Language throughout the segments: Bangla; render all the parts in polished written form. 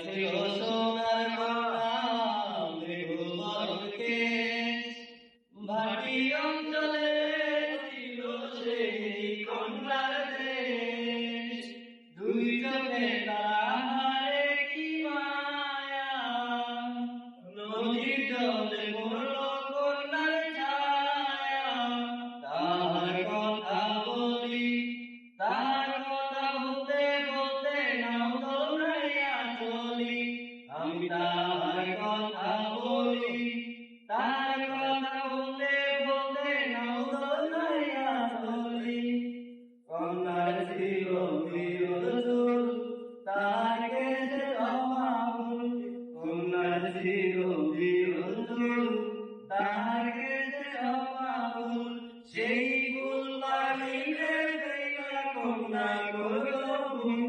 ছিল সোনার কন্যা ভাটি অঞ্চলে ছিল সেই কন্যার দেশ। দুই চোখে তাহারে কি মায়া, নদীর জলে পড়ল কন্যার ছায়া। তাহার কথা বলি, তাহার কথা বলতে বলতে নাও দৌড়াইয়া চলি। আমি তাহার কথা বলি, তাহার কথা বলতে বলতে নাও দৌড়াইয়া চলি। কন্যার ছিল বিরল চুল, তাহার কেশে জমা ফুল। কন্যার ছিল বিরল চুল, তাহার কেশে জমা ফুল। সেই ফুল বাহিরে দেখিয়া কন্যা করল ভুল।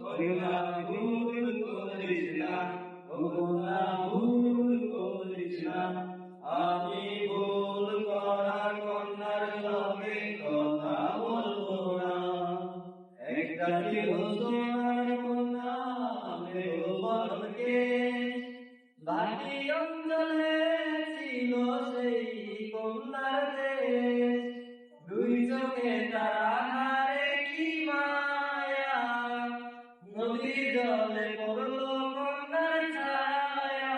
কন্যা ভুল করিস না, কন্যা ভুল করিস না। আমি ভুল করা কন্যার সঙ্গে কথা বলবো না। একটা ছিল সোনার কন্যা ভাটি অঞ্চলে ছিল সেই কন্যার দেশ। দুই চোখে তাহারে কি মায়া, নদীর জলে পড়ল কন্যার ছায়া।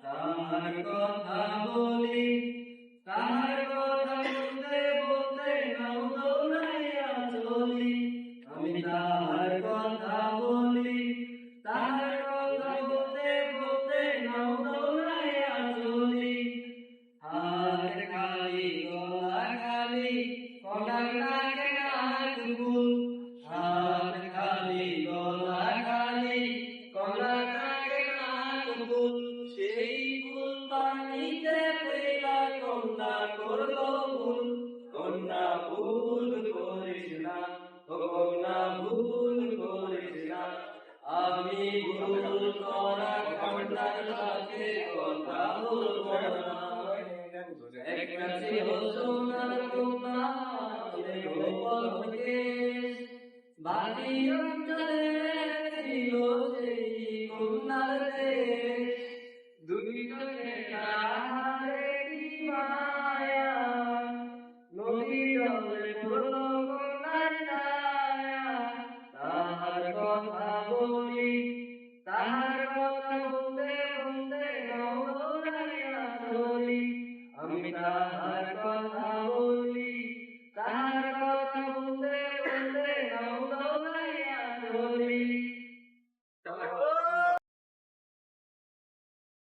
তাহার কথা বলি, তাহার কথা বলতে বলতে নাও দৌড়াইয়া চলি। আমি তাহার কথা বলি, তাহার কথা বলতে বলতে নাও দৌড়াইয়া চলি। হাত খালি গলা খালি, কলার নাকে নাক ফুল। হাত খালি গলা খালি, কলার নাকে নাক ফুল। সেই ফুল পানিতে ফেলা কন্যা করল ভুল। কন্যা ভুল করিস না, কন্যা ভুল করিস না। আমি ভুল করা কন্যার সাথে কথা বলবো না। একটা ছিল সোনার কন্যা ভাটি অঞ্চলে